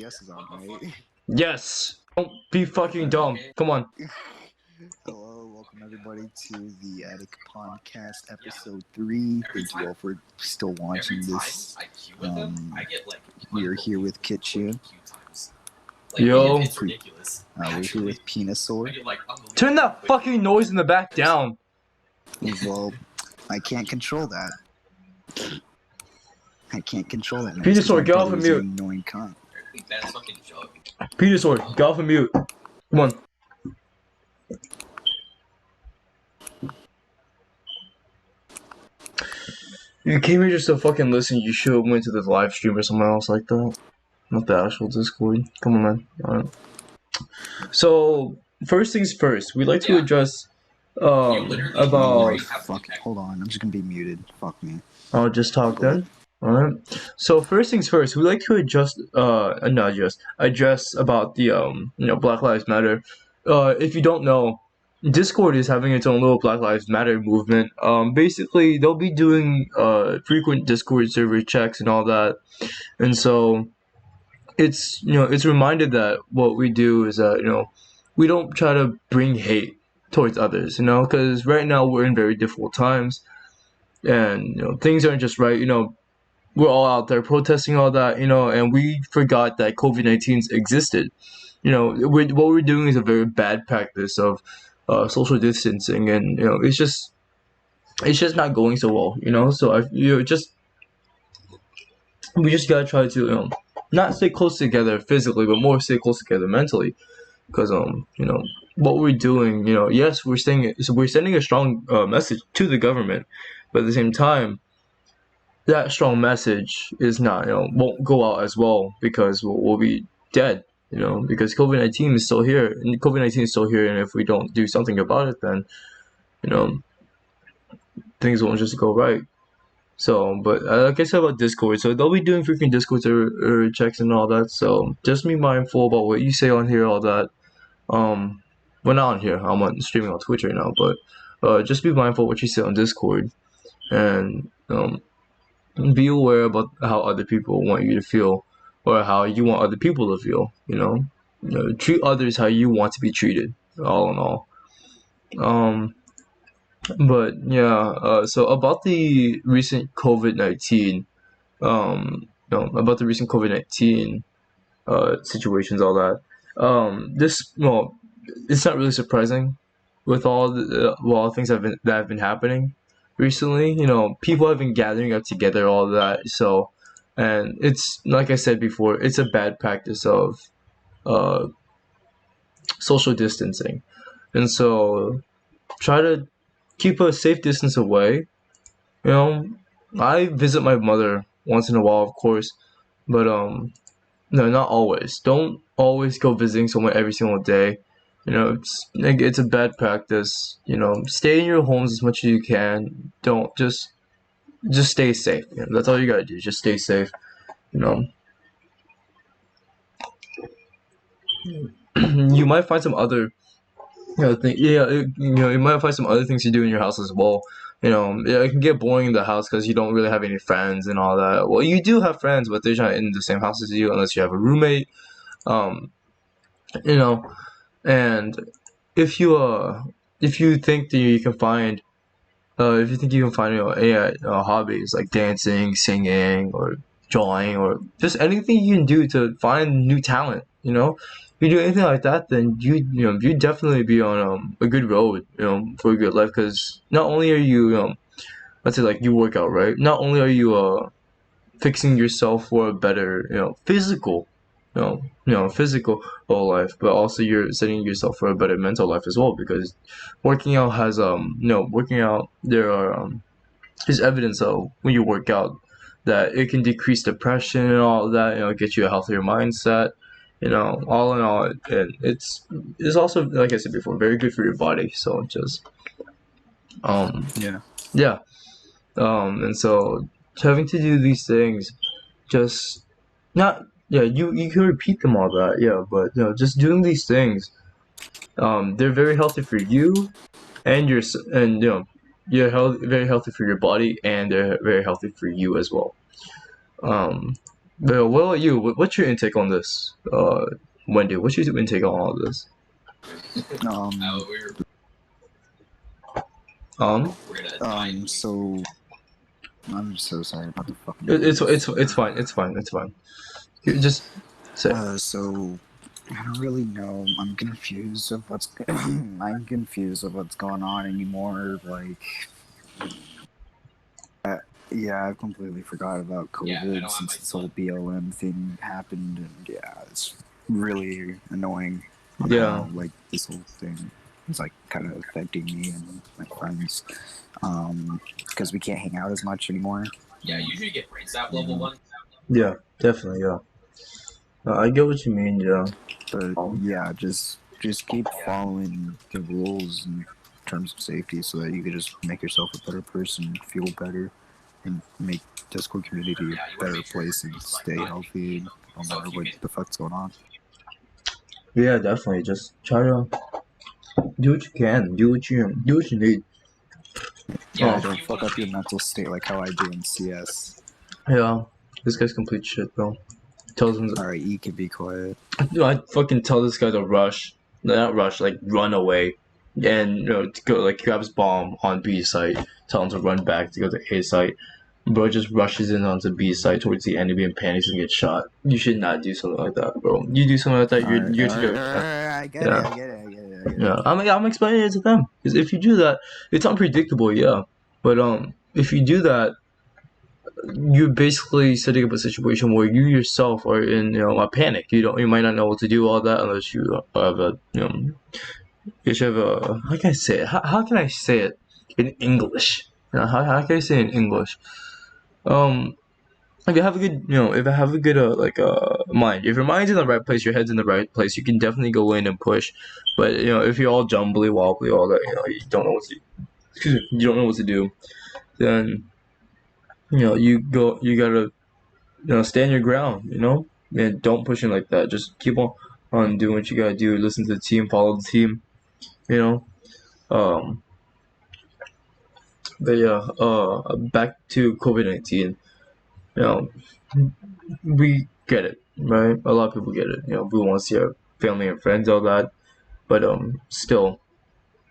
OBS is on, right? Yes. Don't be fucking dumb. Come on. Hello, welcome everybody to the Attic Podcast episode 3. Thank you all for still watching this. We are here with Kitchu. Yo. We're here with Penisaur. Turn that fucking noise in the back down. Well, I can't control that. Penisaur, get off of mute. Annoying cunt. Penisaur, get off of mute. Come on. You came here just to fucking listen. You should have went to the live stream or somewhere else like that. Not the actual Discord. Come on, man. Alright. So, first things first, we'd like to address about... Fuck, hold on, I'm just gonna be muted. Fuck me. I'll just talk then. Alright. So first things first, we'd like to address about the Black Lives Matter. If you don't know, Discord is having its own little Black Lives Matter movement. Basically they'll be doing frequent Discord server checks and all that. And so it's it's reminded that what we do is that we don't try to bring hate towards others, because right now we're in very difficult times, and things aren't just right. We're all out there protesting all that, and we forgot that COVID-19 existed. What we're doing is a very bad practice of social distancing, and it's just not going so well. So we just gotta try to not stay close together physically, but more stay close together mentally, because what we're doing, yes, we're sending a strong message to the government, but at the same time, that strong message is not, won't go out as well, because we'll be dead, because COVID-19 is still here, and if we don't do something about it, then, things won't just go right. So, but like I said about Discord, so they'll be doing freaking Discord checks and all that, so just be mindful about what you say on here, all that. Well, not on here, I'm streaming on Twitch right now, but just be mindful of what you say on Discord, and, be aware about how other people want you to feel, or how you want other people to feel. Treat others how you want to be treated. All in all. But yeah. So about the recent COVID-19, situations, all that. It's not really surprising with all the things that have been happening recently. People have been gathering up together, all that. So, and it's like I said before, it's a bad practice of social distancing, and so try to keep a safe distance away. I visit my mother once in a while, of course, but no, not always. Don't always go visiting someone every single day. It's a bad practice. Stay in your homes as much as you can. Don't just stay safe. That's all you gotta do. Just stay safe. You might find some other you might find some other things to do in your house as well. It can get boring in the house because you don't really have any friends and all that. Well, you do have friends, but they're not in the same house as you unless you have a roommate. And if you think that you can find any hobbies like dancing, singing, or drawing, or just anything you can do to find new talent, if you do anything like that, then you definitely be on a good road, for a good life. Because not only are you, let's say like you work out, right? Not only are you fixing yourself for a better, physical life, but also you're setting yourself for a better mental life as well. Because working out there's evidence of when you work out that it can decrease depression and all of that. Get you a healthier mindset. All in all, and it's also, like I said before, very good for your body. So just yeah. And so having to do these things, just not you can repeat them all that, but just doing these things, they're very healthy for you, and very healthy for your body, and they're very healthy for you as well. But what about you? What's your intake on this? Wendy, what's your intake on all this? Um, So I'm so sorry about the fucking it's noise. fine. It's fine. It's fine. You just say. So I don't really know. I'm confused of what's I'm confused of what's going on anymore. Like, yeah, I've completely forgot about COVID since this whole BLM thing happened, and yeah, it's really annoying Yeah. how like this whole thing is like kind of affecting me and my friends, because we can't hang out as much anymore. Yeah, usually you get brain sap level 1. Yeah, definitely. Yeah. I get what you mean. Yeah. But yeah, just keep following the rules in terms of safety so that you can just make yourself a better person, feel better, and make Discord community a better place and stay healthy no matter what the fuck's going on. Yeah, definitely. Just try to do what you can. Do what you need. Yeah, don't fuck up your mental state like how I do in CS. Yeah. This guy's complete shit, bro. Tells him. Alright, you can be quiet. I fucking tell this guy to rush. Not rush, like run away, and to go like grabs bomb on B site. Tell him to run back to go to A site. Bro just rushes in onto B site towards the enemy and panics and gets shot. You should not do something like that, bro. You do something like that, you're I get it. Yeah, I'm explaining it to them because if you do that, it's unpredictable, yeah. But if you do that, you're basically setting up a situation where you yourself are in a panic. You might not know what to do all that unless you have a you should have a how can I say it? How can I say it in English? How can I say it in English? If you have a good if you have a good mind, if your mind's in the right place, your head's in the right place, you can definitely go in and push. But if you're all jumbly wobbly, all that, you don't know what to you don't know what to do, then you gotta stand your ground, and don't push in like that. Just keep on doing what you gotta do. Listen to the team, follow the team, you know. But yeah, back to COVID-19. We get it, right? A lot of people get it. We want to see our family and friends, all that. But still,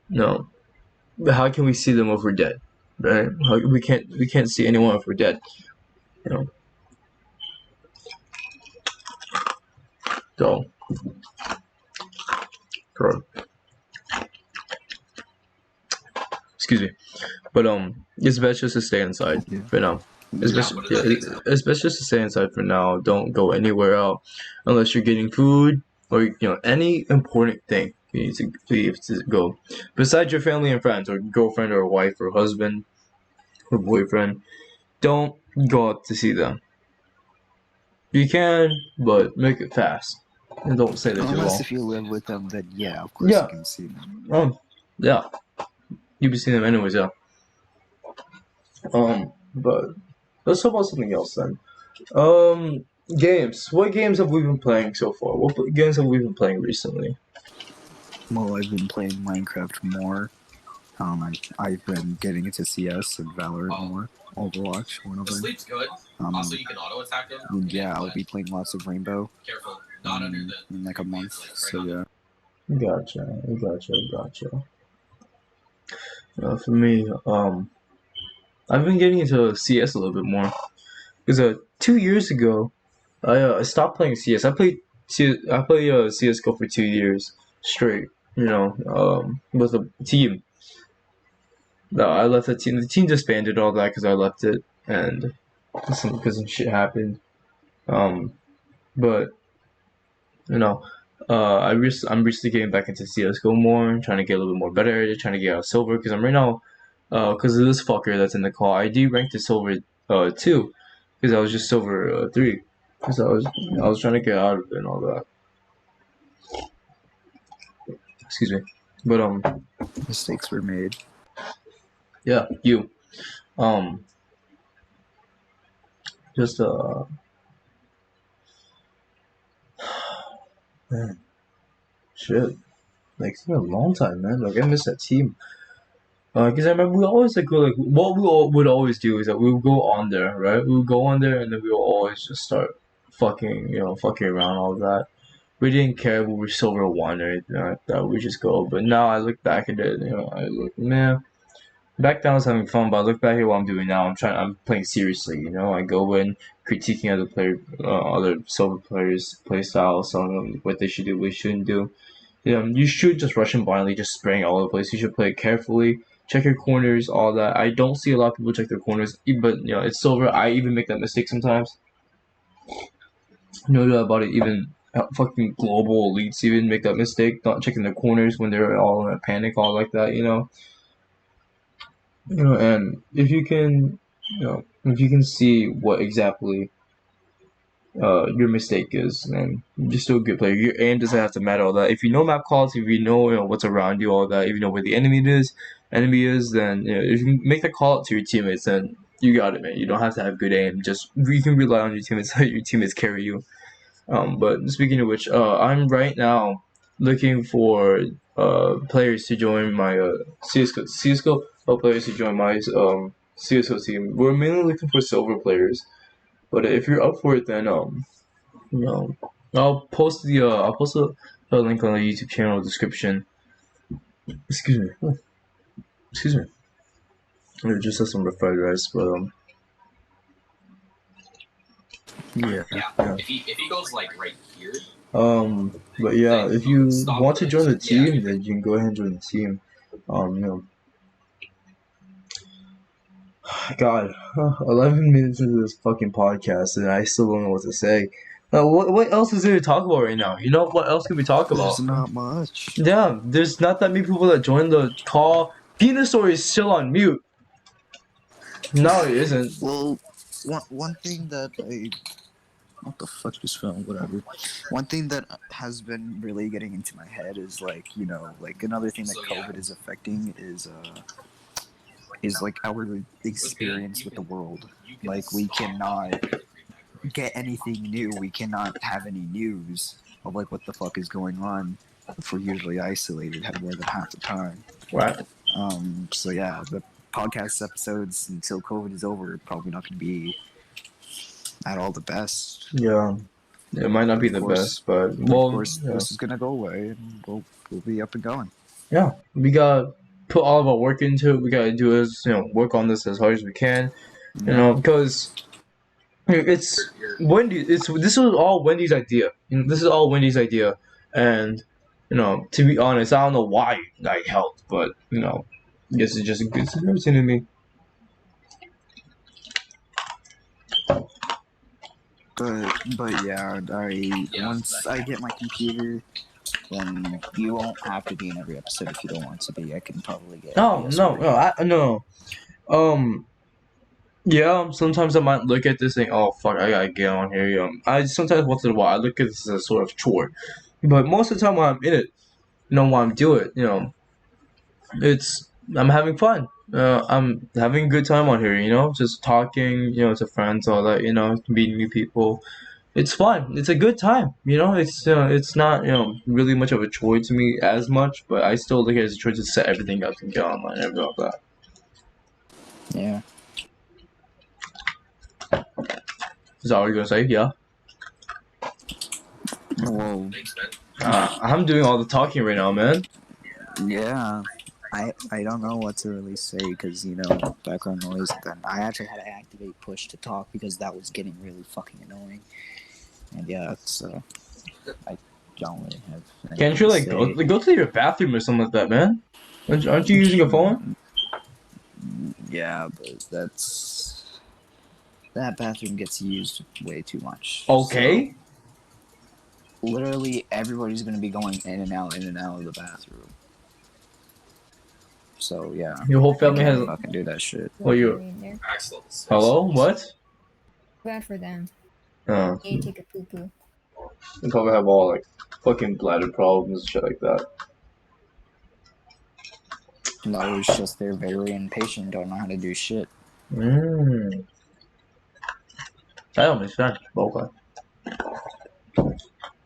no. How can we see them if we're dead, right? We can't see anyone if we're dead, So, excuse me, but it's best just to stay inside for now. It's best just to stay inside for now. Don't go anywhere out unless you're getting food or any important thing. You need to leave to go. Besides your family and friends, or girlfriend, or wife, or husband, or boyfriend, don't go out to see them. You can, but make it fast. And don't say that too long. Unless if you live with them, then yeah, of course you can see them. Yeah. You'll be seeing them anyways, yeah. But let's talk about something else then. Games. What games have we been playing so far? What games have we been playing recently? Well, I've been playing Minecraft more. I've been getting into CS and Valorant more. Overwatch, one of them. Sleep's good. Also, you can auto attack him. Yeah, I'll be playing lots of Rainbow. Careful, not under the. In like a month. So yeah. Gotcha. For me, I've been getting into CS a little bit more because 2 years ago, I stopped playing CS. I played CS:GO for 2 years straight. With a team. No, I left the team. The team disbanded all that because I left it, and because some shit happened. But I'm recently getting back into CS:GO more, trying to get a little bit more better at it, trying to get out silver because I'm right now, because of this fucker that's in the call. I ranked to silver 2 because I was just silver 3 because I was trying to get out of it and all that. Excuse me, but mistakes were made. Yeah, you. Just man, shit. Like it's been a long time, man. Like I miss that team. Because I remember we always go what we would always do is that we would go on there, right? We would go on there and then we would always just start fucking around all that. We didn't care if we were silver one or anything like that. We just go. But now I look back at it, I look, man. Back then I was having fun, but I look back at what I'm doing now. I'm playing seriously. I go in critiquing other silver players' play styles, telling them what they should do, what they shouldn't do. You should just rush in blindly, just spraying all over the place. You should play it carefully, check your corners, all that. I don't see a lot of people check their corners, but it's silver. I even make that mistake sometimes. No doubt about it. Even fucking global elites even make that mistake, not checking their corners when they're all in a panic, all like that. And if you can see what exactly your mistake is, then you're still a good player. Your aim doesn't have to matter all that. If you know map calls, if you know, what's around you, all that, if you know where the enemy is, then if you can make the call out to your teammates, then you got it, man. You don't have to have good aim. Just you can rely on your teammates. Let your teammates carry you. But speaking of which, I'm right now looking for players to join my CS:GO players to join my CS:GO team. We're mainly looking for silver players, but if you're up for it, then I'll post the link on the YouTube channel description. Excuse me. Excuse me. It just has some fried rice, but Yeah. Yeah. If he goes like right here, but yeah, if you want to join the team, then you can go ahead and join the team. God, 11 minutes into this fucking podcast, and I still don't know what to say. What else is there to talk about right now? What else can we talk about? There's not much. Yeah, there's not that many people that joined the call. Venusaur is still on mute. No, it isn't. Well, one thing that what the fuck just fell? Whatever. One thing that has been really getting into my head is like another thing that COVID is affecting is like our experience with the world. Like we cannot get anything new. We cannot have any news of like what the fuck is going on if we're usually isolated more than half the time. Right. So yeah, the podcast episodes until COVID is over are probably not going to be at all the best. Yeah, it might not be the best, but Of course, this is gonna go away, and we'll be up and going. Yeah, we gotta put all of our work into it. We gotta do is work on this as hard as we can. Because it's Wendy. This is all Wendy's idea. This is all Wendy's idea, and to be honest, I don't know why I helped, but I guess it's just a good suggestion to me. But yeah, once I get my computer, then you won't have to be in every episode if you don't want to be. I can probably get. No. Yeah, sometimes I might look at this thing. Oh fuck, I gotta get on here. I sometimes once in a while I look at this as a sort of chore, but most of the time when I'm in it, when I'm doing it, I'm having fun. I'm having a good time on here. Just talking, to friends, all that. Meeting new people. It's fun. It's a good time. It's not really much of a chore to me as much, but I still look at it as a chore to set everything up and get online and everything like that. Yeah. Is that what you're gonna say? Yeah. Well, I'm doing all the talking right now, man. yeah. I don't know what to really say because background noise. Then I actually had to activate push to talk because that was getting really fucking annoying. And yeah, it's I don't really have. Can't you go to your bathroom or something like that, man? Aren't you using a phone? Yeah, but that bathroom gets used way too much. Okay. So, literally, everybody's gonna be going in and out of the bathroom. So yeah. Your whole family has. I can do that shit. Well, Hello? What? Bad for them. Oh. They take a poo poo. They probably have all like fucking bladder problems and shit like that. No, it's just they're very impatient, don't know how to do shit. That don't make sense. Okay.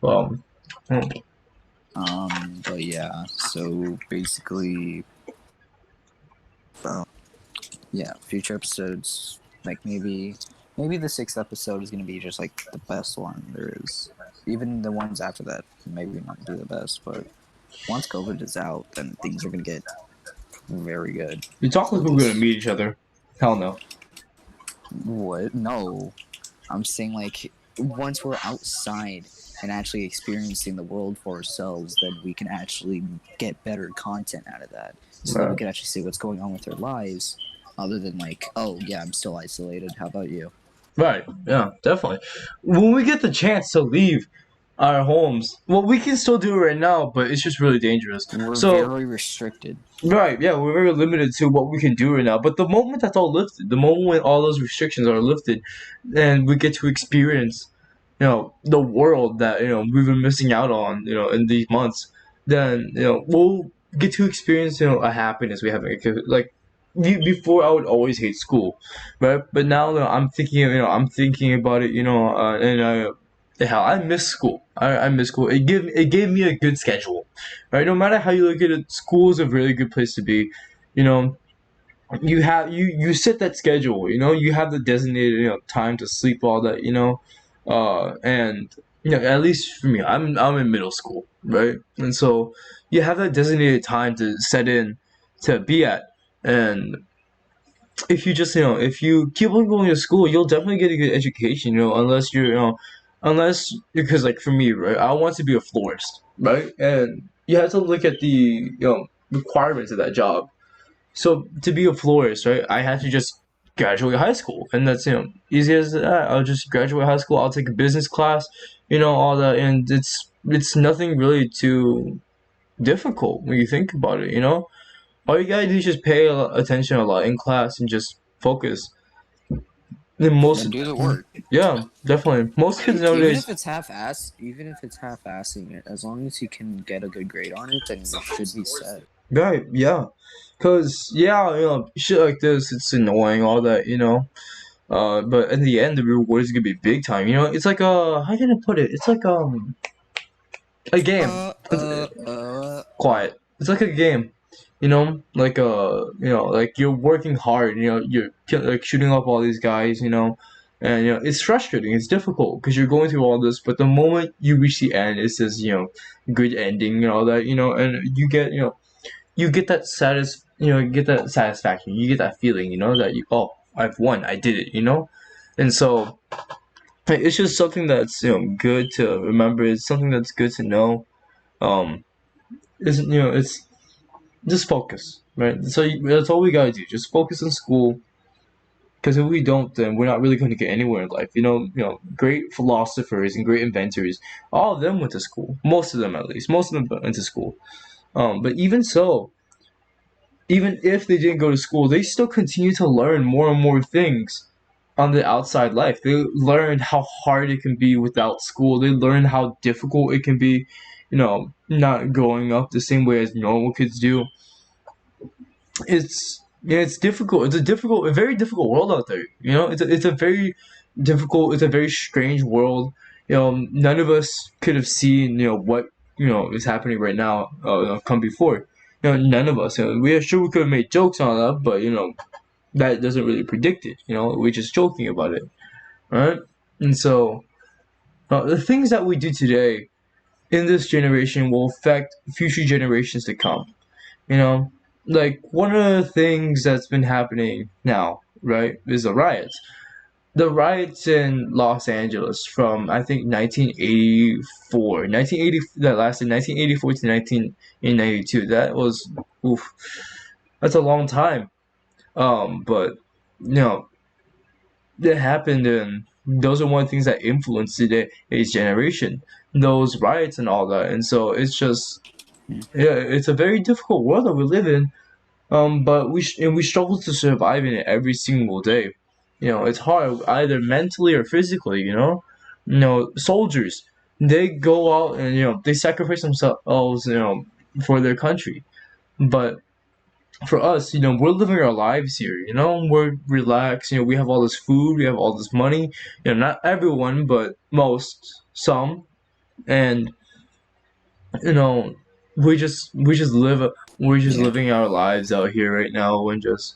But yeah, so basically, yeah, future episodes, like maybe maybe the 6th episode is gonna be just like the best one there is. Even the ones after that maybe not be the best, but once COVID is out, then things are gonna get very good. You talk like we're gonna meet each other. Hell no. What? No, I'm saying like once we're outside and actually experiencing the world for ourselves, then we can actually get better content out of that, so that we Right. can actually see what's going on with our lives, other than like, oh yeah, I'm still isolated. How about you? Right. Yeah, definitely. When we get the chance to leave our homes, well, we can still do it right now, but it's just really dangerous. We're So, very restricted. right, yeah, we're very limited to what we can do right now. But the moment that's all lifted, the moment when all those restrictions are lifted, and we get to experience, the world that we've been missing out on, in these months, then we'll get to experience a happiness we haven't like. Before I would always hate school, right? But now I'm thinking about it, and hell, I miss school. I miss school. It gave me a good schedule, right? No matter how you look at it, school is a really good place to be. You know, you set that schedule. You have the designated time to sleep, all that. And at least for me, I'm in middle school, right? And so you have that designated time to set in to be at, and if you just if you keep on going to school, you'll definitely get a good education. Unless unless because like for me, right, I want to be a florist, right, and you have to look at the requirements of that job. So to be a florist, right, I had to just graduate high school, and that's easy as that. I'll just graduate high school. I'll take a business class, all that, and it's nothing really too difficult when you think about it. All you gotta do is just pay attention a lot in class and just focus. And And do the work. yeah, definitely. Most kids Even nowadays, if it's half-assing it, as long as you can get a good grade on it, then you should be set. right? Yeah, cause yeah, shit like this, it's annoying, all that, but in the end, the reward is gonna be big time. It's like how can I put it? It's like a game. Quiet. It's like a game. Like you're working hard. You're like shooting up all these guys. And it's frustrating. It's difficult because you're going through all this, but the moment you reach the end, it's this good ending and all that. And you get that you get that satisfaction. You get that feeling. That I've won. I did it. And so it's just something that's good to remember. It's something that's good to know. Um, isn't it's just focus, right? So that's all we gotta do. Just focus on school. Because if we don't, then we're not really going to get anywhere in life. Great philosophers and great inventors, all of them went to school. Most of them, at least, most of them went to school. But even so, even if they didn't go to school, they still continue to learn more and more things on the outside life. They learned how hard it can be without school. They learned how difficult it can be, not growing up the same way as normal kids do. It's difficult. It's a very difficult world out there. It's a very difficult. It's a very strange world. None of us could have seen what is happening right now. Come before. None of us. We are sure we could have made jokes on that, but that doesn't really predict it. We're just joking about it, right? And so the things that we do today in this generation will affect future generations to come. Like one of the things that's been happening now, right, is the riots. The riots in Los Angeles from I think 1984, 1980 that lasted 1984 to 1992. That was oof, that's a long time. But that happened, and those are one of the things that influenced today's generation. Those riots and all that, and so it's just yeah, it's a very difficult world that we live in. But we struggle to survive in it every single day. It's hard either mentally or physically. Soldiers, they go out and they sacrifice themselves for their country. But for us, we're living our lives here. We're relaxed. We have all this food, we have all this money. Not everyone, but most, some, and you know we just living our lives out here right now and just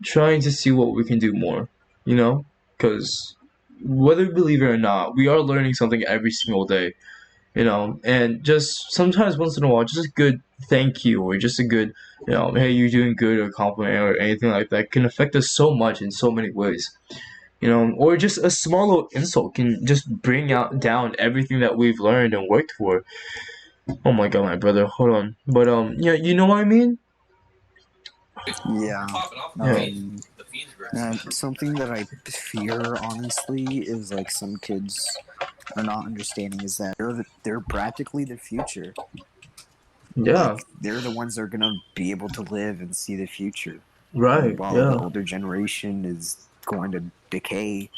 trying to see what we can do more, you know because whether we believe it or not, we are learning something every single day. And just sometimes once in a while, just a good thank you or just a good, hey, you're doing good or compliment or anything like that can affect us so much in so many ways. Or just a small little insult can just bring out down everything that we've learned and worked for. Oh my god, my brother, hold on. But yeah, you know what I mean? Yeah. Popping off Yeah. the feed's gross. Something that I fear, honestly, is like some kids are not understanding is that they're practically the future. Yeah, Like, they're the ones that are gonna be able to live and see the future. right, While yeah, the older generation is going to decay,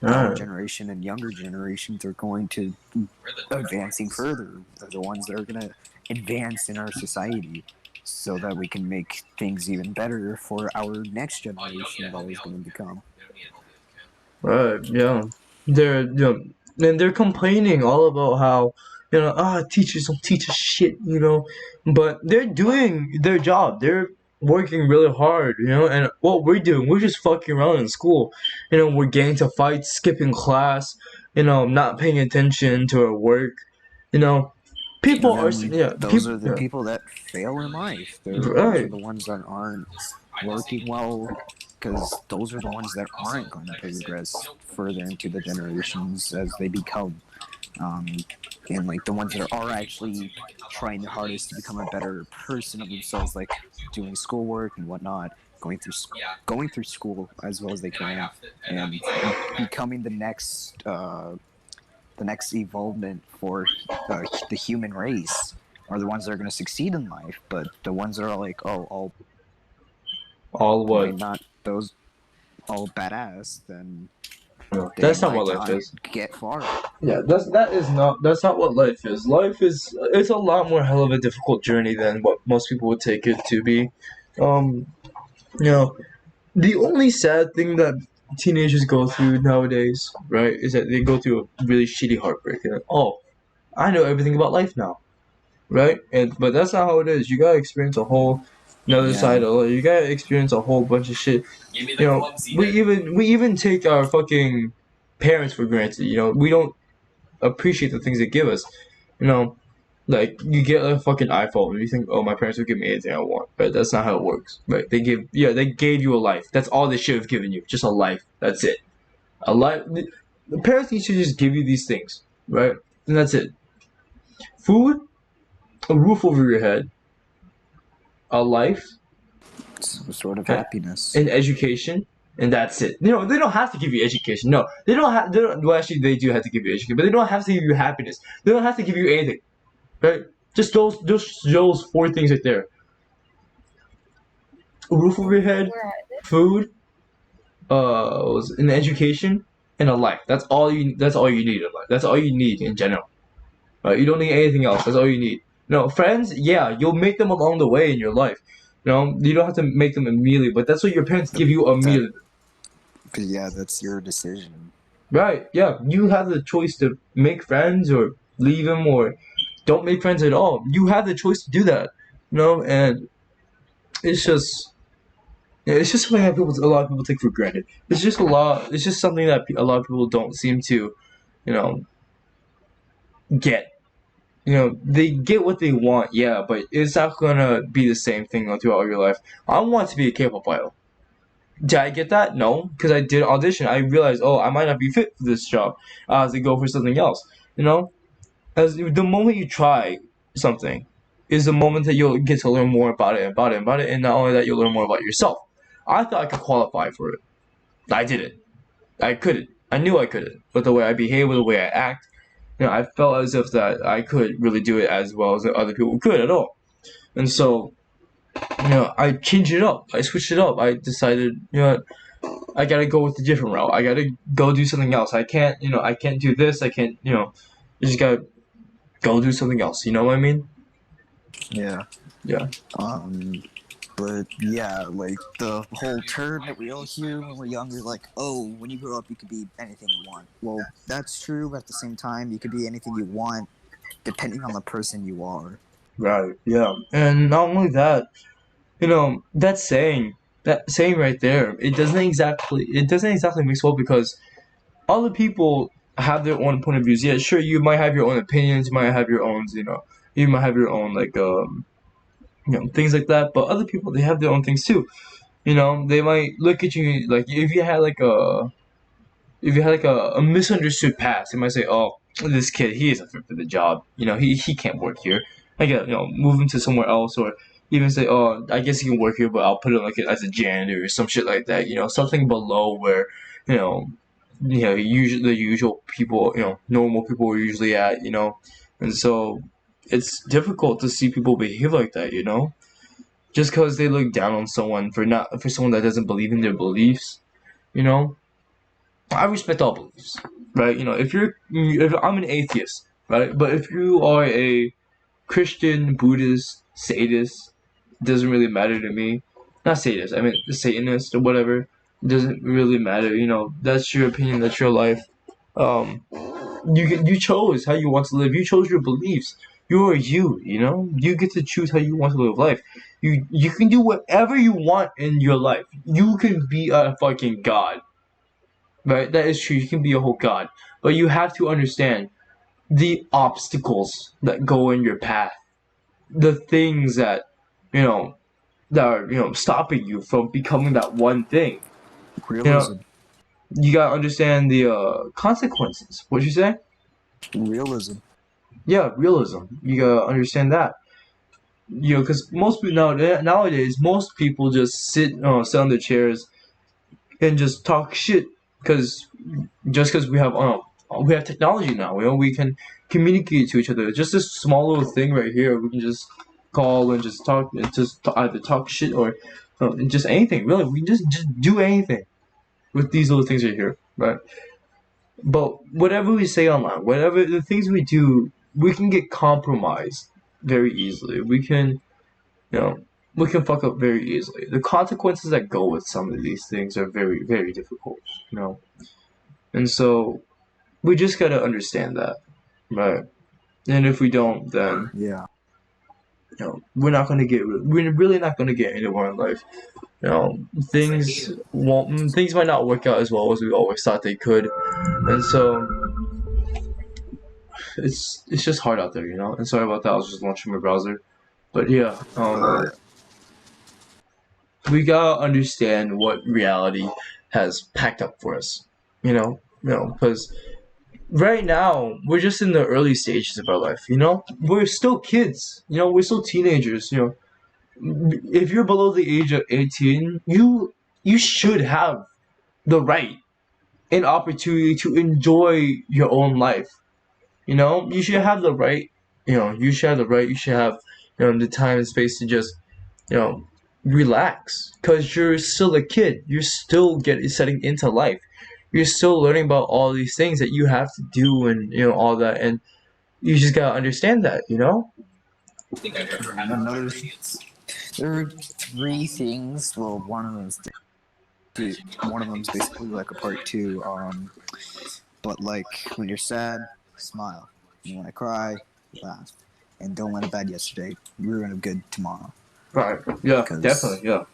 our right, generation and younger generations are going to We're the advancing further. They're the ones that are going to advance in our society so that we can make things even better for our next generation that is going to become. right, yeah. And they're complaining all about how, teachers don't teach us shit, but they're doing their job. They're working really hard, and what we're doing, we're just fucking around in school. We're getting to fights, skipping class, not paying attention to our work, you know. People are, And then yeah, those people, are the yeah, people that fail in life. Those right. are the ones that aren't working well because those are the ones that aren't going to progress further into the generations as they become. Um, and like the ones that are actually trying their hardest to become a better person of themselves, like doing schoolwork and whatnot, going through school as well as they can, and becoming the next evolvement for the human race are the ones that are going to succeed in life. But the ones that are like, oh, all All like what? not those all badass, then they That's not might what life not is. get far. Yeah, that's not what life is. Life is it's a lot more hell of a difficult journey than what most people would take it to be. Um, you know, the only sad thing that teenagers go through nowadays, right, is that they go through a really shitty heartbreak. And oh, I know everything about life now, right? But that's not how it is. You gotta experience a whole another Yeah. side of life. You gotta experience a whole bunch of shit. Give me the clumsy. We even take our fucking parents for granted. We don't appreciate the things they give us. You know, like you get a fucking iPhone and you think, oh, my parents would give me anything I want, but that's not how it works. Right? They gave you a life. That's all they should have given you, just a life. That's it. A life. The parents need to just give you these things, right? And that's it. Food, a roof over your head, a life, Some sort of and happiness. education, and that's it. They don't have to give you education. No, they don't have. They don't, well, actually, they do have to give you education, but they don't have to give you happiness. They don't have to give you anything. Right? Just those four things right there. A roof over your head, Where are they? food, an education, and a life. That's all you. That's all you need in life. That's all you need in general. Right? You don't need anything else. That's all you need. Friends. Yeah, you'll make them along the way in your life. You don't have to make them immediately, but that's what your parents give you immediately. But yeah, that's your decision. Right? Yeah, you have the choice to make friends or leave them or don't make friends at all. You have the choice to do that. And it's just something that a lot of people take for granted. It's just a lot. It's just something that a lot of people don't seem to, you know, get. They get what they want, yeah, but it's not gonna be the same thing throughout your life. I want to be a K-pop idol. Did I get that? No, because I did audition. I realized, oh, I might not be fit for this job. I have to go for something else. As the moment you try something, is the moment that you'll get to learn more about it, and not only that, you'll learn more about yourself. I thought I could qualify for it. I didn't. I couldn't. I knew I couldn't. But the way I behave, with the way I act, I felt as if that I could really do it as well as other people could at all. And so, I changed it up. I switched it up. I decided, I gotta go with a different route. I gotta go do something else. I can't, I can't do this. I can't, you just gotta go do something else. You know what I mean? Yeah. Yeah. But yeah, like the whole term that we all hear when we're younger, like, oh, when you grow up, you could be anything you want. Well, that's true, but at the same time, you could be anything you want, depending on the person you are. Right. Yeah. And not only that, that saying, that saying right there, it doesn't exactly mix well because other people have their own point of views. Yeah, sure, you might have your own opinions, you might have your own, you might have your own like things like that. But other people, they have their own things too. They might look at you like if you had like a misunderstood past, they might say, "Oh, this kid, he isn't fit for the job. He can't work here. I got move him to somewhere else," or even say, "Oh, I guess he can work here, but I'll put him like as a janitor or some shit like that." Something below where you know usually the usual people, normal people are usually at. And so it's difficult to see people behave like that. Just because they look down on someone for someone that doesn't believe in their beliefs. You know, I respect all beliefs, right? If I'm an atheist, right? But if you are a Christian, Buddhist, sadist, doesn't really matter to me. Not sadist, I mean Satanist or whatever. Doesn't really matter. That's your opinion. That's your life. Um, you chose how you want to live. You chose your beliefs. You are you. You get to choose how you want to live life. You can do whatever you want in your life. You can be a fucking god. Right, that is true. You can be a whole god, but you have to understand the obstacles that go in your path, the things that are stopping you from becoming that one thing. You Realism. know, you gotta understand the consequences. What'd you say? Realism. Yeah, realism. You gotta understand that. Because most people nowadays, most people just sit on their chairs and just talk shit because we have technology now. We can communicate to each other. Just this small little thing right here, we can just call and just talk, and either talk shit or just anything. Really, we can just do anything with these little things right here, right? But whatever we say online, whatever the things we do, we can get compromised very easily. You know, we can fuck up very easily. The consequences that go with some of these things are very, very difficult, And so we just gotta understand that, right? And if we don't, then Yeah. we're really not gonna get anywhere in life. Things might not work out as well as we always thought they could, and so it's just hard out there. And sorry about that. I was just launching my browser, but yeah, we gotta understand what reality has packed up for us. Because right now we're just in the early stages of our life. We're still kids. We're still teenagers. If you're below the age of 18, you should have the right and opportunity to enjoy your own life. You should have the right. You should have the right. You should have the time and space to just you know relax because you're still a kid. You're still setting into life. You're still learning about all these things that you have to do and all that, and you just gotta understand that. I think I've ever had Another- experience. There are three things. Well, one of them's basically like a part two. But like when you're sad, smile. You want to cry, laugh, and don't let a bad yesterday ruin a good tomorrow. Right. Yeah. Because- Definitely. Yeah.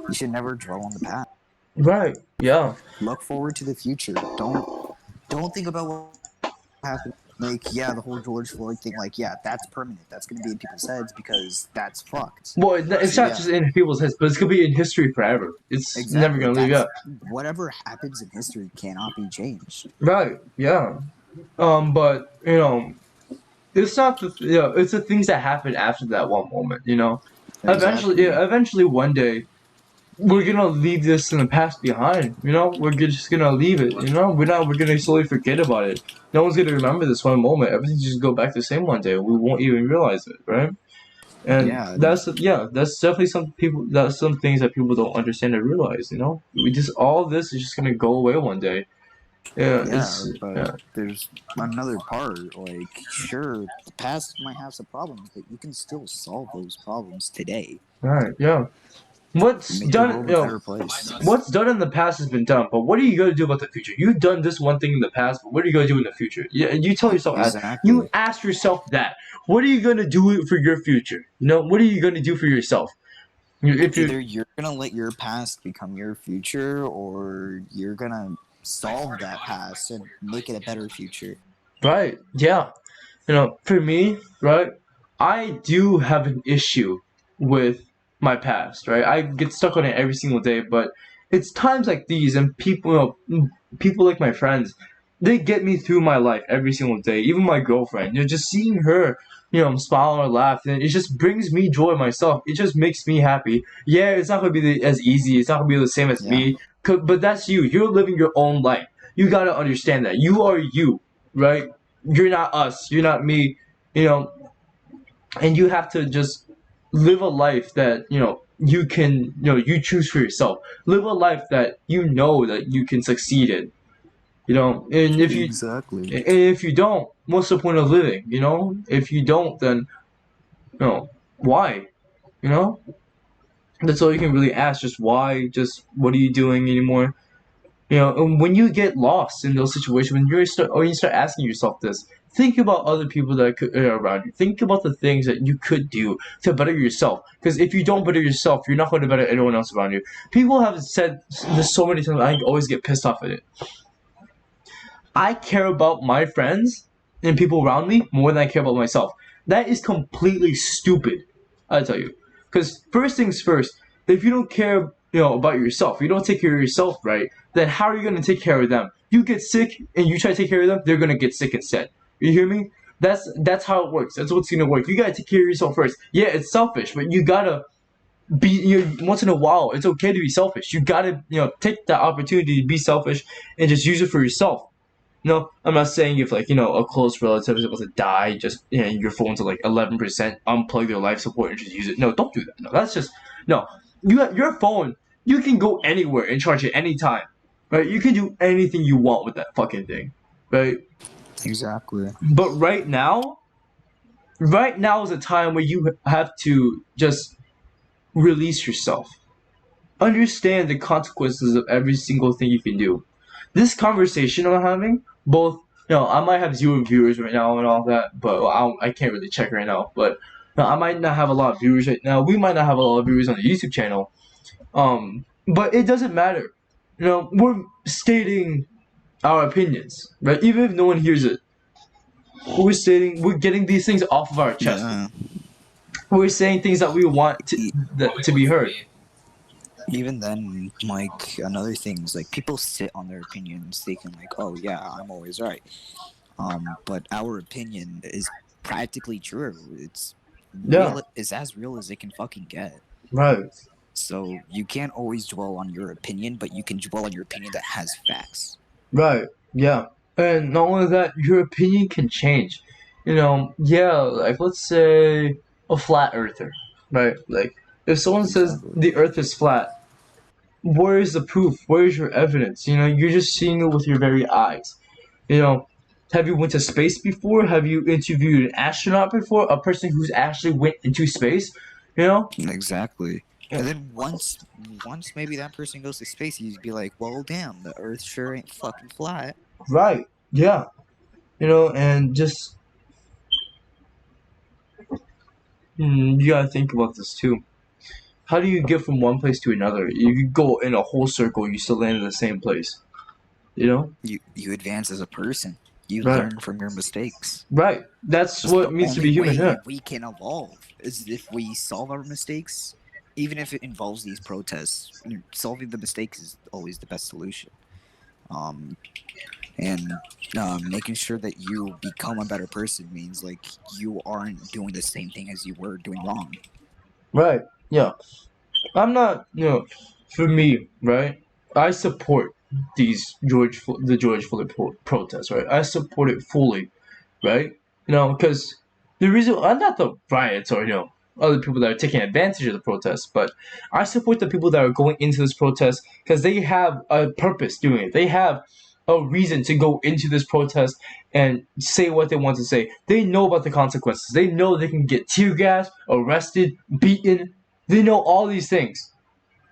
You should never dwell on the past. Right. Yeah. Look forward to the future. Don't think about what happened. Like, yeah, the whole George Floyd thing. Like, yeah, that's permanent. That's gonna be in people's heads because that's fucked. Well, it's So, not yeah. just in people's heads, but it's gonna be in history forever. It's never gonna leave. Yeah. Whatever happens in history cannot be changed. Right. Yeah. But it's not it's the things that happen after that one moment. Eventually, one day, we're gonna leave this in the past behind. Just gonna leave it. We're gonna slowly forget about it. No one's gonna remember this one moment. Everything's just go back to the same one day. We won't even realize it, right? And Yeah. that's definitely that's some things that people don't understand or realize. All of this is just gonna go away one day. Yeah. But there's another part. Like, sure, the past might have some problems, but you can still solve those problems today. Right. Yeah. What's Make the done? world a better place. What's done in the past has been done. But what are you gonna do about the future? You've done this one thing in the past, but what are you gonna do in the future? Yeah. You tell yourself. Exactly. You ask yourself that. What are you gonna do for your future? What are you gonna do for yourself? If you Either you're gonna let your past become your future, or you're gonna solve that past and make it a better future. right, yeah. For me, right, I do have an issue with my past, right? I get stuck on it every single day, but it's times like these and people like my friends, they get me through my life every single day. Even my girlfriend, just seeing her, smile or laugh, and it just brings me joy myself. It just makes me happy. Yeah, it's not gonna be as easy. It's not gonna be the same as Yeah. me, but that's you. You're living your own life. You gotta understand that you are you, right? You're not us. You're not me. You know, and you have to just live a life that you can you choose for yourself. Live a life that that you can succeed in. And Exactly. if you don't, what's the point of living? If you don't, then why? You know, that's all you can really ask. Just why? Just what are you doing anymore? And when you get lost in those situations, when you start asking yourself this, think about other people are around you. Think about the things that you could do to better yourself. Because if you don't better yourself, you're not going to better anyone else around you. People have said this so many times. I always get pissed off at it. I care about my friends and people around me more than I care about myself. That is completely stupid. I tell you, because first things first, if you don't care, about yourself, you don't take care of yourself, right? Then how are you gonna take care of them? You get sick and you try to take care of them, they're gonna get sick instead. You hear me? That's how it works. That's what's gonna work. You gotta take care of yourself first. Yeah, it's selfish, but you gotta be once in a while. It's okay to be selfish. You gotta take that opportunity to be selfish and just use it for yourself. No, I'm not saying if a close relative is about to die, just your phone's at like 11%, unplug their life support and just use it. No, don't do that. No, that's just no. You have your phone. You can go anywhere and charge it anytime, right? You can do anything you want with that fucking thing, right? Exactly. But right now is a time where you have to just release yourself. Understand the consequences of every single thing you can do. This conversation I'm having, both, I might have 0 viewers right now and all that, but I can't really check right now. But I might not have a lot of viewers right now. We might not have a lot of viewers on the YouTube channel. But it doesn't matter. We're stating our opinions, right? Even if no one hears it, we're getting these things off of our chest. Yeah. We're saying things that we want to be heard. Even then, like, another thing is, like, people sit on their opinions thinking, like, oh yeah, I'm always right. But our opinion is practically true. It's it's as real as it can fucking get. Right. So you can't always dwell on your opinion, but you can dwell on your opinion that has facts. Right. Yeah. And not only that, your opinion can change. Like let's say a flat earther, right? Like if someone says Exactly. the earth is flat, where is the proof? Where is your evidence? You're just seeing it with your very eyes. Have you went to space before? Have you interviewed an astronaut before? A person who's actually went into space? Exactly. And then once maybe that person goes to space, you'd be like, well, damn, the Earth sure ain't fucking flat. Right. Yeah. And just you gotta think about this too. How do you get from one place to another? You go in a whole circle, you still land in the same place. You advance as a person. You Right. learn from your mistakes. Right. That's what it means to be human. The only Yeah. way we can evolve is if we solve our mistakes, even if it involves these protests. Solving the mistakes is always the best solution. And making sure that you become a better person means like you aren't doing the same thing as you were doing wrong. Right. Yeah. I'm not. For me, right. I support the George Floyd protests. Right. I support it fully. Right. Because the reason not the riots or other people that are taking advantage of the protests, but I support the people that are going into this protest because they have a purpose doing it. They have a reason to go into this protest and say what they want to say. They know about the consequences. They know they can get tear gas, arrested, beaten. They know all these things.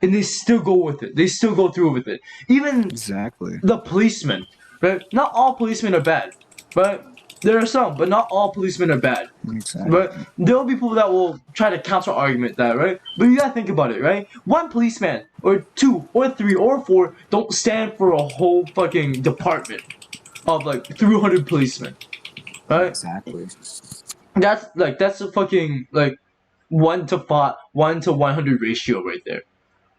And they still go with it. They still go through with it. Even Exactly. the policemen, right? Not all policemen are bad, but There are some, but not all policemen are bad. Exactly. But there will be people that will try to counter argument that, right? But you gotta think about it, right? One policeman, or two, or three, or four don't stand for a whole fucking department of like 300 policemen, right? Exactly. That's a fucking like 1 to 100 ratio right there,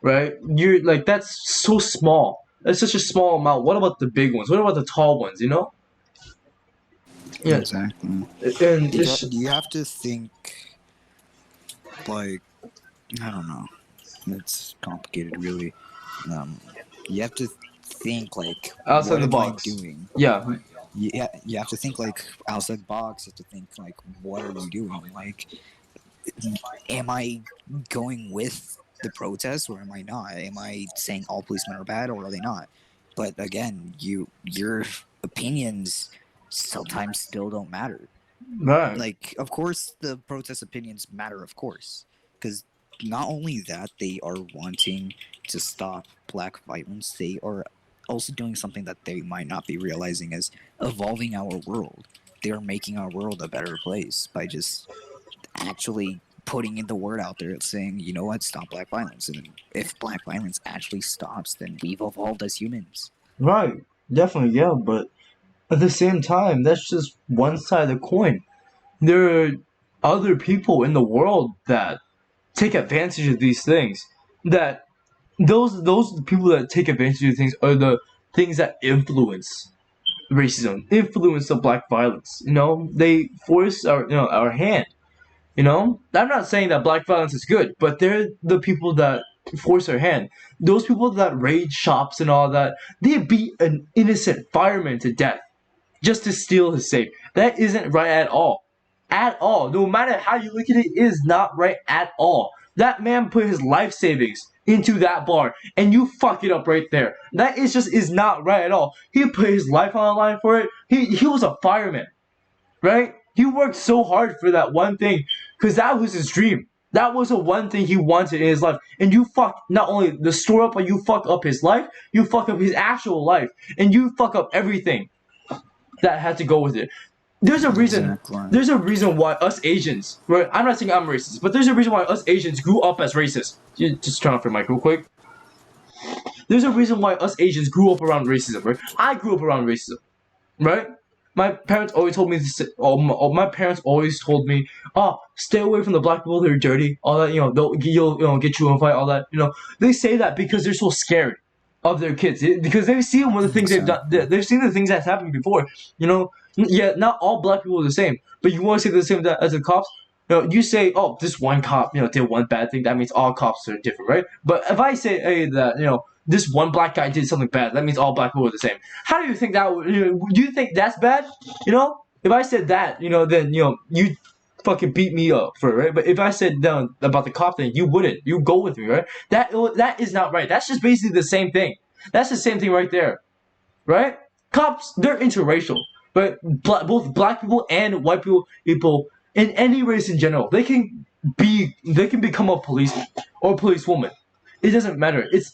right? You're like that's so small. That's such a small amount. What about the big ones? What about the tall ones? You know? Yeah, Exactly. and it's You have to think, like, I don't know. It's complicated, really. You have to think, like, outside what the am I box. doing? Yeah, You have to think, like, outside the box. You have to think, like, what are we doing? Like, am I going with the protest or am I not? Am I saying all policemen are bad or are they not? But again, your opinions sometimes still don't matter. right. Like, of course, the protest opinions matter, of course, because not only that they are wanting to stop black violence, they are also doing something that they might not be realizing is evolving our world. They are making our world a better place by just actually putting in the word out there saying, you know what, stop black violence. And if black violence actually stops, then we've evolved as humans. Right, definitely, yeah, but at the same time, that's just one side of the coin. There are other people in the world that take advantage of these things. That those people that take advantage of these things are the things that influence racism, influence the black violence. You know, they force our hand. You know, I'm not saying that black violence is good, but they're the people that force their hand. Those people that raid shops and all that, they beat an innocent fireman to death just to steal his safe. That isn't right at all. At all. No matter how you look at it, it is not right at all. That man put his life savings into that bar and you fuck it up right there. That is not right at all. He put his life on the line for it. He was a fireman, right? He worked so hard for that one thing because that was his dream. That was the one thing he wanted in his life. And you fuck not only the store up, but you fuck up his life, you fuck up his actual life, and you fuck up everything that had to go with it. There's a reason. Exactly. There's a reason why us Asians, right? I'm not saying I'm racist, but there's a reason why us Asians grew up as racist. You just turn off your mic real quick. There's a reason why us Asians grew up around racism, right? I grew up around racism, right? My parents always told me this. My parents always told me, "Oh, stay away from the black people. They're dirty. All that, you'll get you in a fight. All that, They say that because they're so scared of their kids because they've seen one of the things they've done. They've seen the things that's happened before. Yeah, not all black people are the same. But you want to say the same as the cops? You say, oh, this one cop, did one bad thing. That means all cops are different, right? But if I say, hey, that this one black guy did something bad, that means all black people are the same. How do you think that? Do you think that's bad? If I said that, then you fucking beat me up for it, right? But if I said no about the cop thing, you wouldn't. You go with me, right? That is not right. That's just basically the same thing. That's the same thing right there, right? Cops, they're interracial, but both black people and white people in any race in general, they can become a policeman or a policewoman. It doesn't matter. It's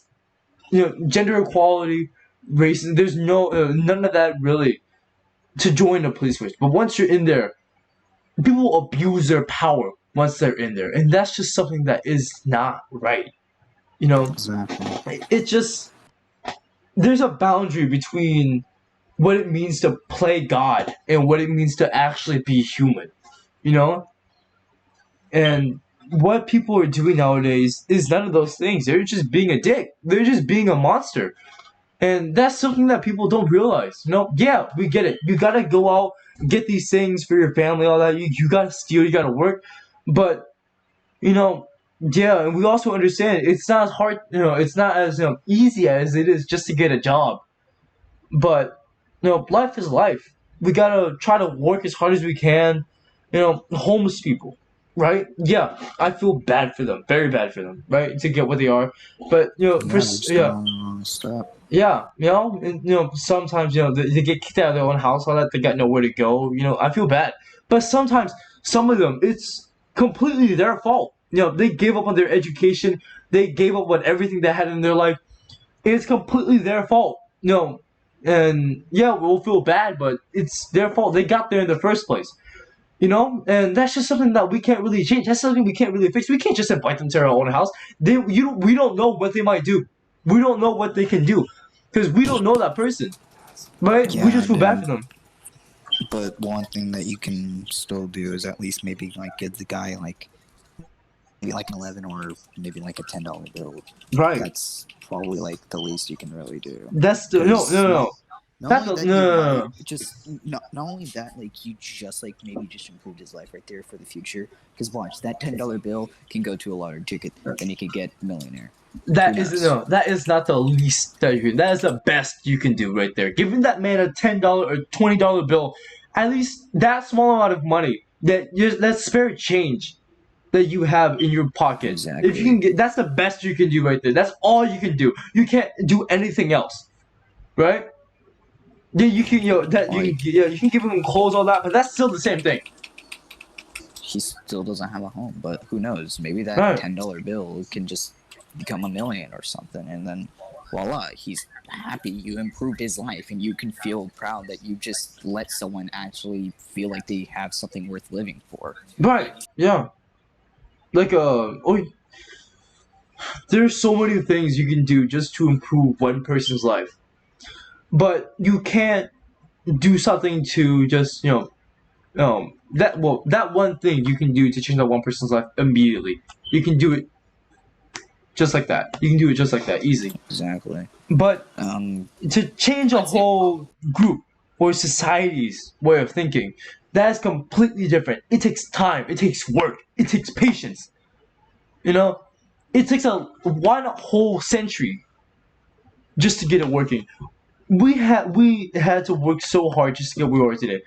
gender equality, race. There's none of that really to join the police force. But once you're in there, people abuse their power once they're in there, and that's just something that is not right. Exactly. It just there's a boundary between what it means to play God and what it means to actually be human. And what people are doing nowadays is none of those things. They're just being a dick. They're just being a monster. And that's something that people don't realize. Yeah, we get it. You gotta go out, get these things for your family, all that. You gotta steal, you gotta work. But, yeah, and we also understand it's not as hard, it's not as easy as it is just to get a job. But, life is life. We gotta try to work as hard as we can. Homeless people, right? Yeah, I feel bad for them, very bad for them, right? To get what they are. But, Stop. yeah, and, sometimes, they get kicked out of their own house, all that, they got nowhere to go, I feel bad. But sometimes, some of them, it's completely their fault. They gave up on their education, they gave up on everything they had in their life. It's completely their fault. and yeah, we'll feel bad, but it's their fault. They got there in the first place. And that's just something that we can't really change. That's something we can't really fix. We can't just invite them to our own house. We don't know what they might do. We don't know what they can do, because we don't know that person, right? We Yeah, just feel bad dude. for them. But one thing that you can still do is at least maybe like give the guy like maybe like an 11 or maybe like a $10 bill. Right. That's probably like the least you can really do. That's the no, no, no. Not That's only the, that, no, you no, no, might no. just not only that, like you just like maybe just improved his life right there for the future. Because watch, that $10 bill can go to a lottery ticket, then you can get millionaire. That Who is knows? no. That is not the least that you can. That is the best you can do right there. Giving that man a $10 or $20 bill, at least that small amount of money that spare change that you have in your pocket. Exactly. If you can get, that's the best you can do right there. That's all you can do. You can't do anything else, right? Yeah, you can. You can give him clothes, all that, but that's still the same thing. He still doesn't have a home, but who knows? Maybe that Right. $10 bill can just become a million or something, and then voila, he's happy. You improved his life, and you can feel proud that you just let someone actually feel like they have something worth living for. Right. Yeah. Like there's so many things you can do just to improve one person's life, but you can't do something to just that one thing you can do to change that one person's life immediately. You can do it just like that. You can do it just like that, easy. Exactly. But Um, to change a whole group or society's way of thinking, that is completely different. It takes time. It takes work. It takes patience. It takes one whole century just to get it working. We had to work so hard just to get where we are today.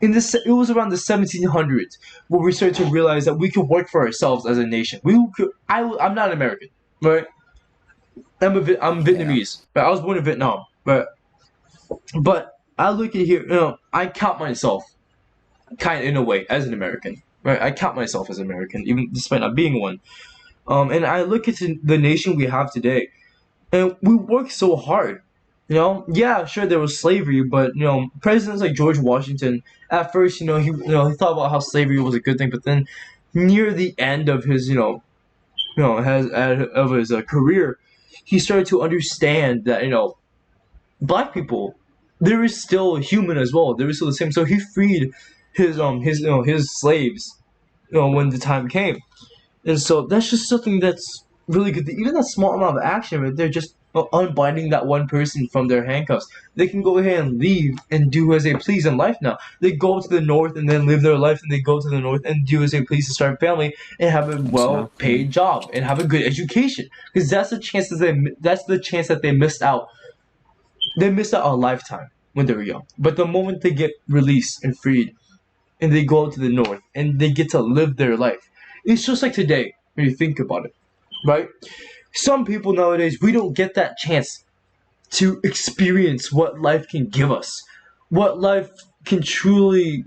It was around the 1700s where we started to realize that we could work for ourselves as a nation. I'm not American, right? I'm Vietnamese, but I was born in Vietnam, but I look at here, I count myself kind of in a way as an American, right? I count myself as American, even despite not being one. And I look at the nation we have today, and we work so hard. Yeah, sure there was slavery, but presidents like George Washington, at first, he thought about how slavery was a good thing, but then near the end of his, of his career, he started to understand that black people, there is still human as well. There is still the same. So he freed his slaves, when the time came. And so that's just something that's really good. Even that small amount of action right there, just unbinding that one person from their handcuffs. They can go ahead and leave and do as they please in life now. They go to the north and then live their life, and they go to the north and do as they please to start a family and have a well-paid job and have a good education. Because that's the chance that they missed out. They missed out a lifetime when they were young. But the moment they get released and freed, and they go to the north and they get to live their life, it's just like today when you think about it, right? Some people nowadays, we don't get that chance to experience what life can give us, what life can truly,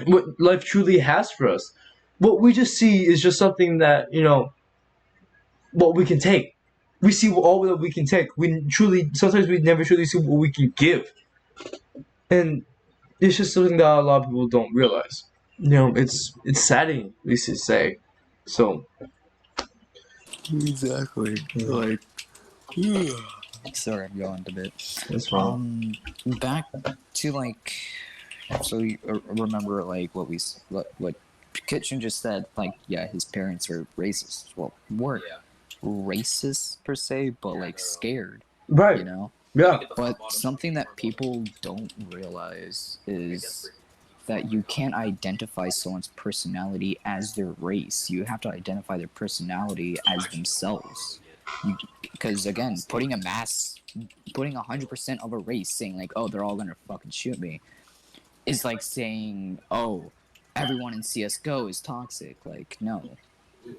what life truly has for us. What we just see is just something that, what we can take. We see all that we can take. Sometimes we never truly see what we can give. And it's just something that a lot of people don't realize. It's saddening, at least to say. So exactly. Like, sorry, I'm yawned a bit. that's fine. Back to like, so you remember like what Kitchen just said? Like, yeah, his parents are racist. Well, weren't racist per se, but like scared. Right. Yeah. But something that people don't realize is that you can't identify someone's personality as their race. You have to identify their personality as themselves. Because again, putting 100% of a race saying like, oh, they're all gonna fucking shoot me, is like saying, oh, everyone in CS:GO is toxic. Like, no.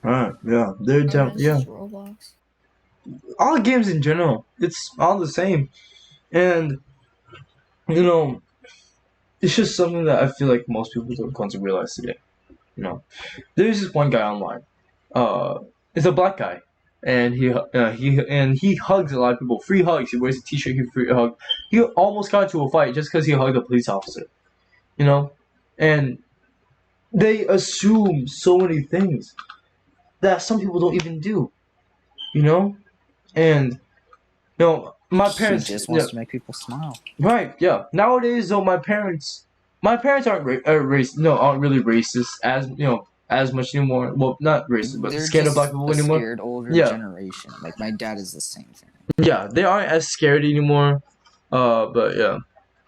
Right. Yeah. They're That's yeah. just Roblox. All games in general, it's all the same, and it's just something that I feel like most people don't come to realize today. There's this one guy online. It's a black guy. and he hugs a lot of people. Free hugs. He wears a T-shirt. He free hug. He almost got into a fight just because he hugged a police officer. You know, and they assume so many things that some people don't even do. You know, and my He parents. just wants to make people smile. Right. Yeah. Nowadays, though, my parents aren't really racist as much anymore. Well, not racist, but They're scared of just black people a anymore. scared older Yeah. generation. Like my dad is the same thing. Yeah, they aren't as scared anymore. But yeah,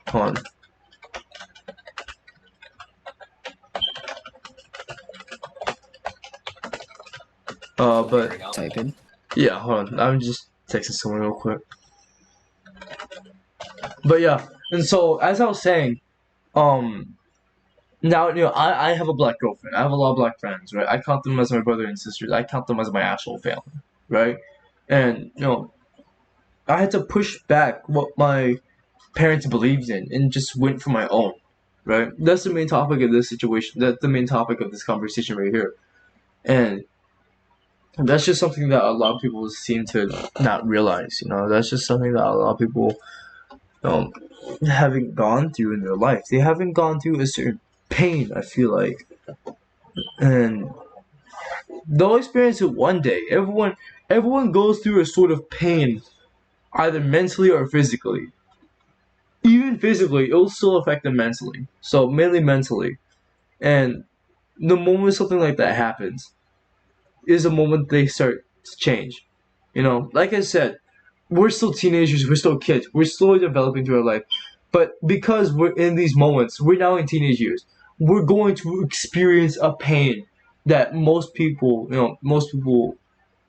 hold on. But Type in. yeah, hold on. I'm just texting someone real quick. But yeah, and so as I was saying, now I have a black girlfriend. I have a lot of black friends, right? I count them as my brother and sisters. I count them as my actual family, right? And I had to push back what my parents believed in and just went for my own, right? That's the main topic of this situation. That's the main topic of this conversation right here, and that's just something that a lot of people seem to not realize. That's just something that a lot of people haven't gone through in their life. They haven't gone through a certain pain, I feel like, and they'll experience it one day. Everyone goes through a sort of pain, either mentally or physically. Even physically, it'll still affect them mentally. So mainly mentally, and the moment something like that happens is a moment they start to change. Like I said, we're still teenagers, we're still kids, we're slowly developing through our life. But because we're in these moments, we're now in teenage years, we're going to experience a pain that most people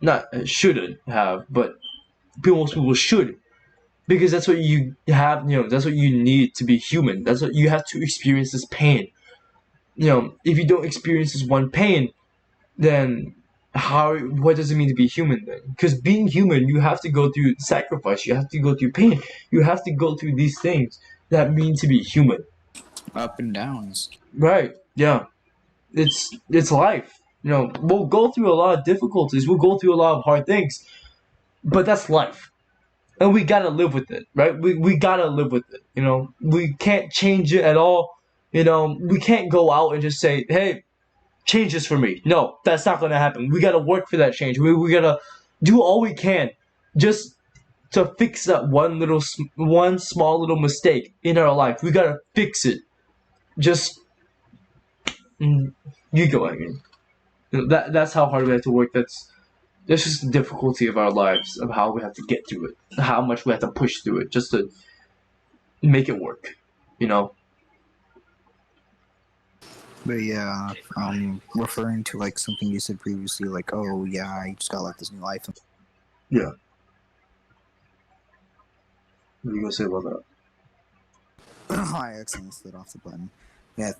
not shouldn't have, but most people should. Because that's what you have, that's what you need to be human. That's what you have to experience, this pain. If you don't experience this one pain, then what does it mean to be human then? Because being human, you have to go through sacrifice, you have to go through pain, you have to go through these things that mean to be human. Up and downs. Right, yeah. It's life. We'll go through a lot of difficulties, we'll go through a lot of hard things, but that's life. And we gotta live with it, right? We gotta live with it, We can't change it at all. We can't go out and just say, hey, change this for me. No, that's not gonna happen. We gotta work for that change. We gotta do all we can just to fix that one small little mistake in our life. We gotta fix it. Just you go, I mean. That's how hard we have to work. That's just the difficulty of our lives, of how we have to get through it, how much we have to push through it just to make it work. But yeah, referring to like something you said previously, like, oh yeah, I just got like this new iPhone. Yeah. What are you gonna say about that? I accidentally slid off the button. Yeah,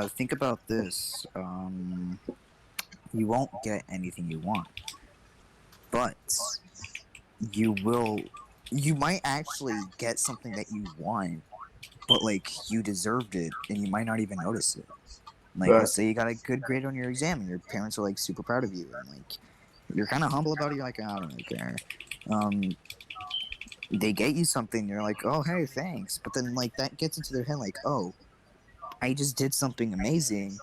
think about this. You won't get anything you want, but you might actually get something that you want, but like you deserved it, and you might not even notice it. Like, let's say you got a good grade on your exam, and your parents are like super proud of you, and like you're kind of humble about it. You're like, I don't really care. They get you something, you're like, oh hey, thanks. But then like that gets into their head, like, oh, I just did something amazing,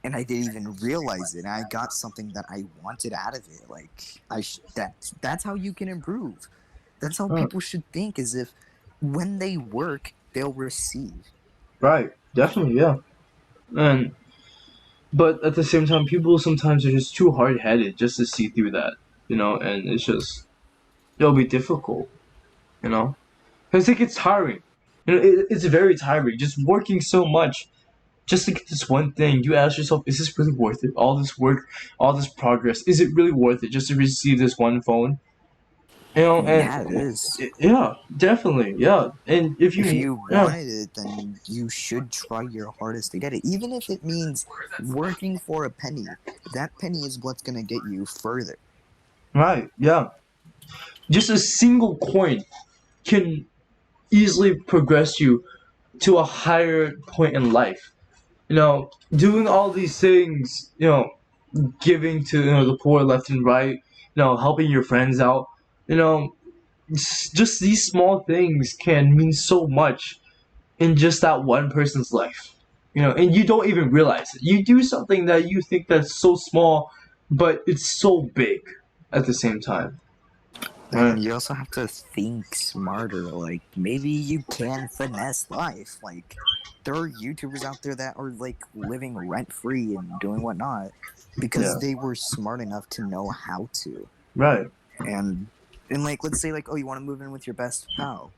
and I didn't even realize it. And I got something that I wanted out of it. Like that's how you can improve. That's how people should think. Is if when they work, they'll receive. Right. Definitely. Yeah. But at the same time, people sometimes are just too hard-headed just to see through that, and it'll be difficult, because it gets tiring. It's very tiring, just working so much, just to get this one thing. You ask yourself, is this really worth it? All this work, all this progress, is it really worth it just to receive this one phone? And yeah, it is. Yeah, definitely, yeah. And if you wanted it, then you should try your hardest to get it, even if it means working for a penny. That penny is what's gonna get you further. Right. Yeah. Just a single coin can easily progress you to a higher point in life. Doing all these things, giving to the poor left and right, helping your friends out. You know, just these small things can mean so much in just that one person's life. And you don't even realize it. You do something that you think that's so small, but it's so big at the same time. Right? And you also have to think smarter. Like, maybe you can finesse life. Like, there are YouTubers out there that are, like, living rent-free and doing whatnot because Yeah. they were smart enough to know how to. Right. And like, let's say, like, oh, you want to move in with your best pal.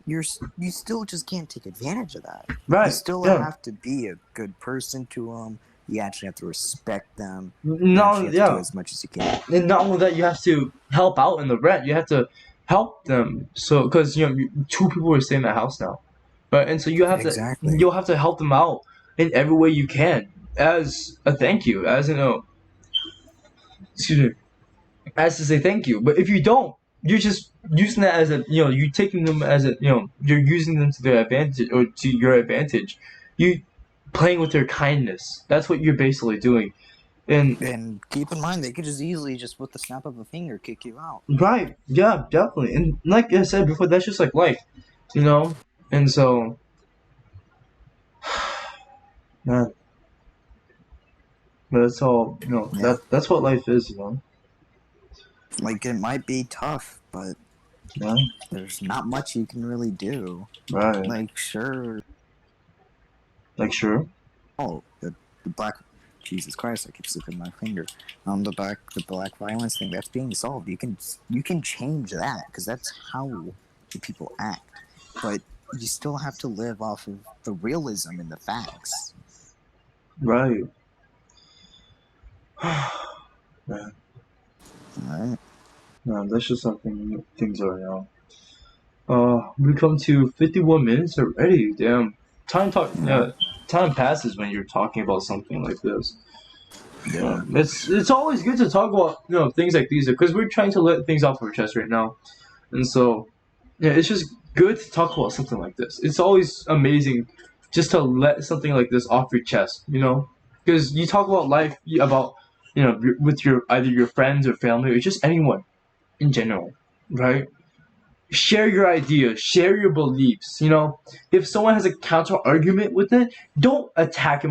You still just can't take advantage of that. You Right. still Yeah. have to be a good person to them. You actually have to respect them. You actually No, have to do yeah. as much as you can. And not only that, you have to help out in the rent. You have to help them. So, because two people are staying in the house now, right? And so Exactly. you'll have to help them out in every way you can as a thank you, excuse me, as to say thank you. But if you don't, you're just using that as you're taking them as you're using them to their advantage or to your advantage. You playing with their kindness. That's what you're basically doing. And keep in mind, they could just easily, just with the snap of a finger, kick you out. Right, yeah, definitely. And like I said before, that's just like life, And so, man, that's all, Yeah. that's what life is, Like, it might be tough, but Yeah, there's not much you can really do. right. Like, sure. Like, sure. Oh, the black. Jesus Christ! I keep slipping my finger. The black violence thing that's being solved. You can change that because that's how the people act. But you still have to live off of the realism and the facts. Right. All right. Man, that's just something things are now. We come to 51 minutes already. Damn. Time passes when you're talking about something like this. Yeah. It's always good to talk about things like these because we're trying to let things off our chest right now, and so it's just good to talk about something like this. It's always amazing just to let something like this off your chest, because you talk about life about with either your friends or family or just anyone in general, right? Share your ideas, share your beliefs. If someone has a counter argument with it, don't attack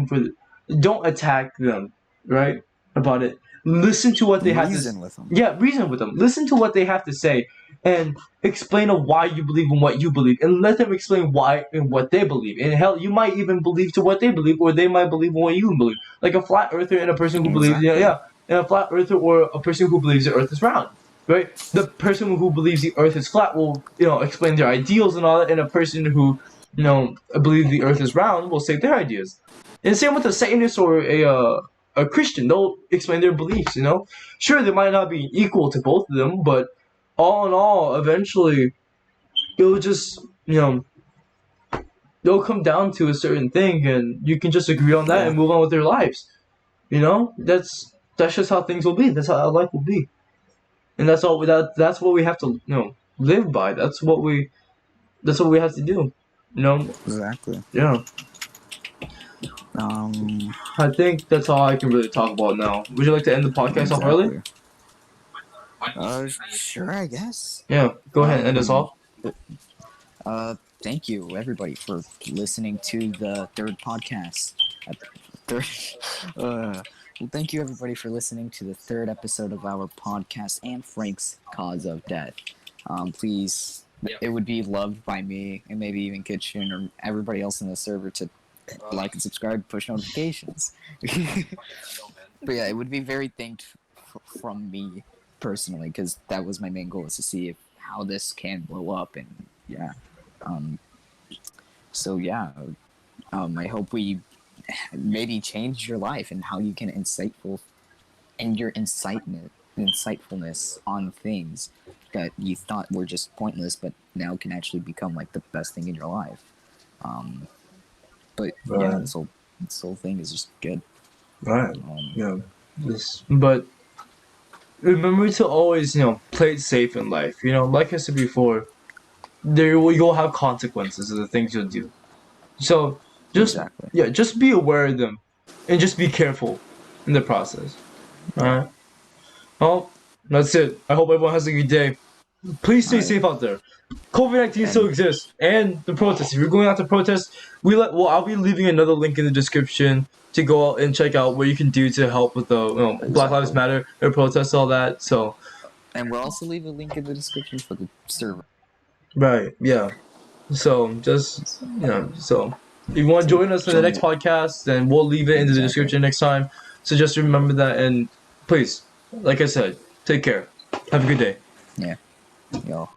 don't attack them, right? About it. Listen to what they have to Reason with them. Yeah, reason with them. Listen to what they have to say and explain why you believe in what you believe and let them explain why and what they believe. And hell, you might even believe to what they believe or they might believe in what you believe. Like a flat earther and a person who believes Exactly. and a flat earther or a person who believes the earth is round. Right? The person who believes the earth is flat will, explain their ideals and all that, and a person who, believes the earth is round will say their ideas. And same with a Satanist or a Christian, they'll explain their beliefs, Sure, they might not be equal to both of them, but all in all, eventually, it'll just, they'll come down to a certain thing, and you can just agree on that Yeah. and move on with their lives. That's just how things will be. That's how life will be. And that's all. That's what we have to, live by. That's what we have to do. Exactly. Yeah. Um. I think that's all I can really talk about now. Would you like to end the podcast off early? Sure, I guess. Yeah. Go ahead and end us off. Thank you everybody for listening to the third podcast. Well, thank you everybody for listening to the third episode of our podcast and Frank's Cause of Death. Please, it would be loved by me and maybe even Kitchen or everybody else in the server to like and subscribe, push notifications. But yeah, it would be very thanked from me personally because that was my main goal, is to see how this can blow up. And yeah, so yeah, I hope we maybe change your life and how you can your insightfulness on things that you thought were just pointless but now can actually become like the best thing in your life. But yeah, Right. this whole thing is just good. Right. Yeah. But remember to always, play it safe in life. Like I said before, you'll have consequences of the things you'll do. So Exactly. just be aware of them, and just be careful in the process. All right. Well, That's it. I hope everyone has a good day. Please stay safe out there. COVID-19 still exists, and the protests. If you're going out to protest, I'll be leaving another link in the description to go out and check out what you can do to help with the Black Lives Matter or protest, all that. So, And we'll also leave a link in the description for the server. right, yeah. So just so if you want to join us in the next podcast, then we'll leave it in the description next time. So just remember that, and please, like I said, take care. Have a good day. Yo.